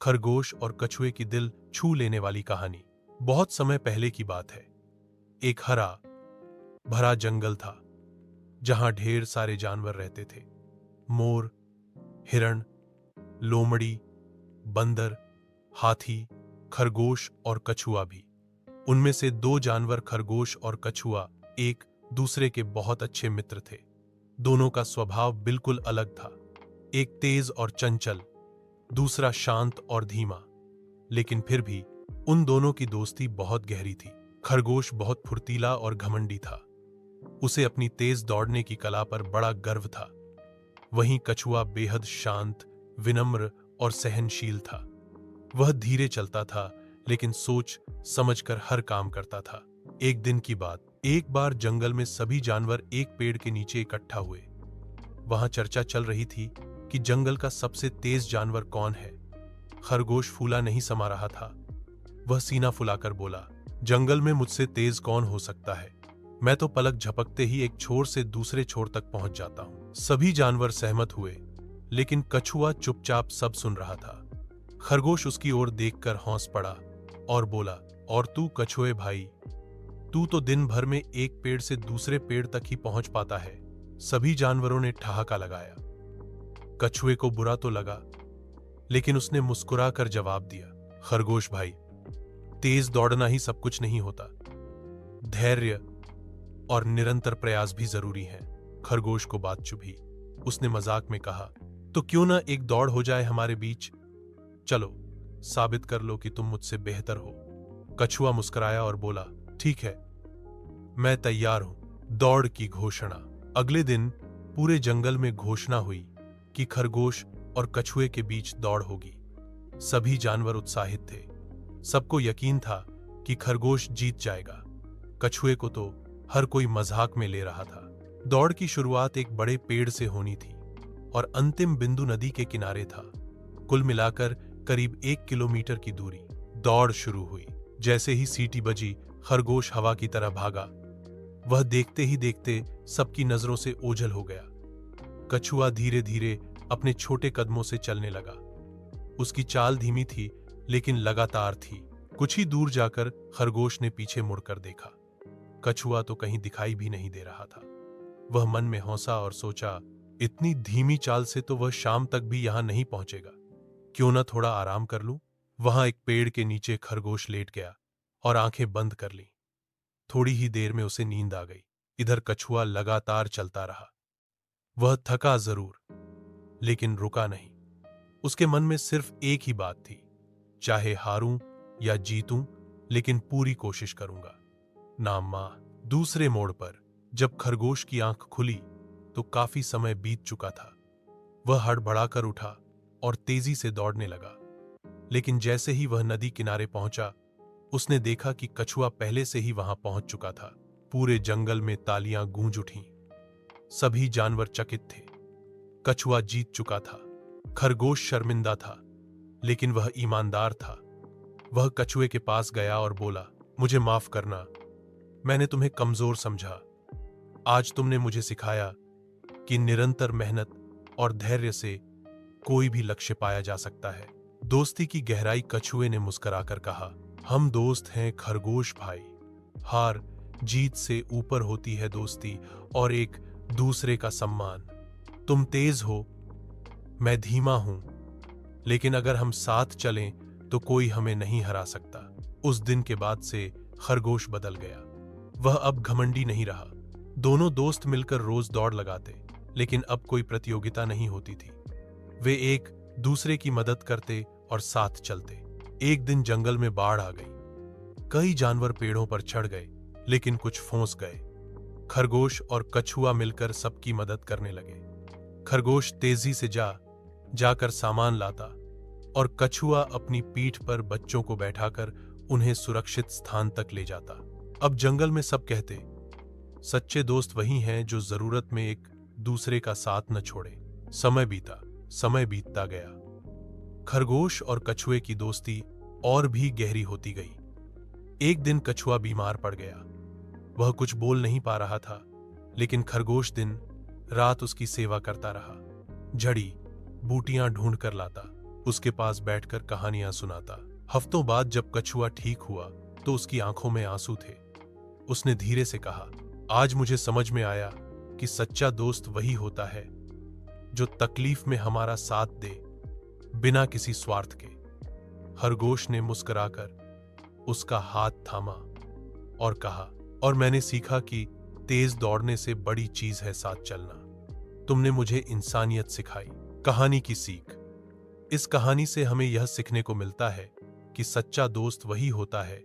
खरगोश और कछुए की दिल छू लेने वाली कहानी। बहुत समय पहले की बात है। एक हरा भरा जंगल था जहां ढेर सारे जानवर रहते थे। मोर, हिरण, लोमड़ी, बंदर, हाथी, खरगोश और कछुआ भी। उनमें से दो जानवर, खरगोश और कछुआ, एक दूसरे के बहुत अच्छे मित्र थे। दोनों का स्वभाव बिल्कुल अलग था। एक तेज और चंचल, दूसरा शांत और धीमा। लेकिन फिर भी उन दोनों की दोस्ती बहुत गहरी थी। खरगोश बहुत फुर्तीला और घमंडी था। उसे अपनी तेज दौड़ने की कला पर बड़ा गर्व था। वहीं कछुआ बेहद शांत, विनम्र और सहनशील था। वह धीरे चलता था, लेकिन सोच समझकर हर काम करता था। एक दिन की बात, एक बार जंगल में सभी जानवर एक पेड़ के नीचे इकट्ठा हुए। वहां चर्चा चल रही थी कि जंगल का सबसे तेज जानवर कौन है। खरगोश फूला नहीं समा रहा था। वह सीना फुलाकर बोला, जंगल में मुझसे तेज कौन हो सकता है? मैं तो पलक झपकते ही एक छोर से दूसरे छोर तक पहुंच जाता हूं। सभी जानवर सहमत हुए, लेकिन कछुआ चुपचाप सब सुन रहा था। खरगोश उसकी ओर देखकर हौंस पड़ा और बोला, और तू कछुए भाई, तू तो दिन भर में एक पेड़ से दूसरे पेड़ तक ही पहुंच पाता है। सभी जानवरों ने ठहाका लगाया। कछुए को बुरा तो लगा, लेकिन उसने मुस्कुराकर जवाब दिया, खरगोश भाई, तेज दौड़ना ही सब कुछ नहीं होता। धैर्य और निरंतर प्रयास भी जरूरी है। खरगोश को बात चुभी। उसने मजाक में कहा, तो क्यों ना एक दौड़ हो जाए हमारे बीच? चलो, साबित कर लो कि तुम मुझसे बेहतर हो। कछुआ मुस्कुराया और बोला, ठीक है, मैं तैयार हूं। दौड़ की घोषणा। अगले दिन पूरे जंगल में घोषणा हुई कि खरगोश और कछुए के बीच दौड़ होगी। सभी जानवर उत्साहित थे। सबको यकीन था कि खरगोश जीत जाएगा। कछुए को तो हर कोई मजाक में ले रहा था। दौड़ की शुरुआत एक बड़े पेड़ से होनी थी और अंतिम बिंदु नदी के किनारे था। कुल मिलाकर करीब 1 किलोमीटर की दूरी। दौड़ शुरू हुई। जैसे ही सीटी बजी, खरगोश हवा की तरह भागा। वह देखते ही देखते सबकी नजरों से ओझल हो गया। कछुआ धीरे धीरे अपने छोटे कदमों से चलने लगा। उसकी चाल धीमी थी, लेकिन लगातार थी। कुछ ही दूर जाकर खरगोश ने पीछे मुड़कर देखा। कछुआ तो कहीं दिखाई भी नहीं दे रहा था। वह मन में हौंसा और सोचा, इतनी धीमी चाल से तो वह शाम तक भी यहां नहीं पहुंचेगा। क्यों ना थोड़ा आराम कर लूं? वहां एक पेड़ के नीचे खरगोश लेट गया और आंखें बंद कर ली। थोड़ी ही देर में उसे नींद आ गई। इधर कछुआ लगातार चलता रहा। वह थका जरूर, लेकिन रुका नहीं। उसके मन में सिर्फ एक ही बात थी, चाहे हारूं या जीतूं, लेकिन पूरी कोशिश करूंगा। ना मां। दूसरे मोड़ पर जब खरगोश की आंख खुली तो काफी समय बीत चुका था। वह हड़बड़ाकर उठा और तेजी से दौड़ने लगा। लेकिन जैसे ही वह नदी किनारे पहुंचा, उसने देखा कि कछुआ पहले से ही वहां पहुंच चुका था। पूरे जंगल में तालियां गूंज उठीं। सभी जानवर चकित थे। कछुआ जीत चुका था। खरगोश शर्मिंदा था, लेकिन वह ईमानदार था। वह कछुए के पास गया और बोला, मुझे माफ करना, मैंने तुम्हें कमजोर समझा। आज तुमने मुझे सिखाया कि निरंतर मेहनत और धैर्य से कोई भी लक्ष्य पाया जा सकता है। दोस्ती की गहराई। कछुए ने मुस्कुराकर कहा, हम दोस्त हैं खरगोश भाई। हार जीत से ऊपर होती है दोस्ती और एक दूसरे का सम्मान। तुम तेज हो, मैं धीमा हूं, लेकिन अगर हम साथ चलें तो कोई हमें नहीं हरा सकता। उस दिन के बाद से खरगोश बदल गया। वह अब घमंडी नहीं रहा। दोनों दोस्त मिलकर रोज दौड़ लगाते, लेकिन अब कोई प्रतियोगिता नहीं होती थी। वे एक दूसरे की मदद करते और साथ चलते। एक दिन जंगल में बाढ़ आ गई। कई जानवर पेड़ों पर चढ़ गए, लेकिन कुछ फंस गए। खरगोश और कछुआ मिलकर सबकी मदद करने लगे। खरगोश तेजी से जाकर सामान लाता और कछुआ अपनी पीठ पर बच्चों को बैठाकर उन्हें सुरक्षित स्थान तक ले जाता। अब जंगल में सब कहते, सच्चे दोस्त वही हैं जो जरूरत में एक दूसरे का साथ न छोड़े। समय बीतता गया। खरगोश और कछुए की दोस्ती और भी गहरी होती गई। एक दिन कछुआ बीमार पड़ गया। वह कुछ बोल नहीं पा रहा था, लेकिन खरगोश दिन रात उसकी सेवा करता रहा। जड़ी बूटियां ढूंढ कर लाता, उसके पास बैठकर कहानियां सुनाता। हफ्तों बाद जब कछुआ ठीक हुआ तो उसकी आंखों में आंसू थे। उसने धीरे से कहा, आज मुझे समझ में आया कि सच्चा दोस्त वही होता है जो तकलीफ में हमारा साथ दे, बिना किसी स्वार्थ के। खरगोश ने मुस्कुराकर उसका हाथ थामा और कहा, और मैंने सीखा कि तेज दौड़ने से बड़ी चीज है साथ चलना। तुमने मुझे इंसानियत सिखाई। कहानी की सीख। इस कहानी से हमें यह सीखने को मिलता है कि सच्चा दोस्त वही होता है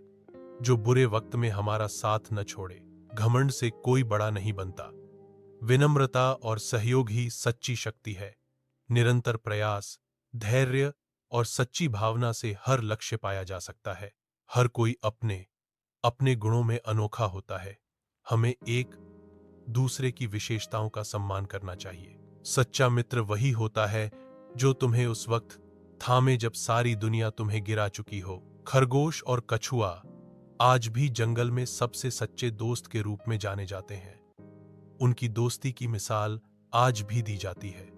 जो बुरे वक्त में हमारा साथ न छोड़े। घमंड से कोई बड़ा नहीं बनता। विनम्रता और सहयोग ही सच्ची शक्ति है। निरंतर प्रयास, धैर्य और सच्ची भावना से हर लक्ष्य पाया जा सकता है। हर कोई अपने अपने गुणों में अनोखा होता है। हमें एक दूसरे की विशेषताओं का सम्मान करना चाहिए। सच्चा मित्र वही होता है जो तुम्हें उस वक्त थामे जब सारी दुनिया तुम्हें गिरा चुकी हो। खरगोश और कछुआ आज भी जंगल में सबसे सच्चे दोस्त के रूप में जाने जाते हैं। उनकी दोस्ती की मिसाल आज भी दी जाती है।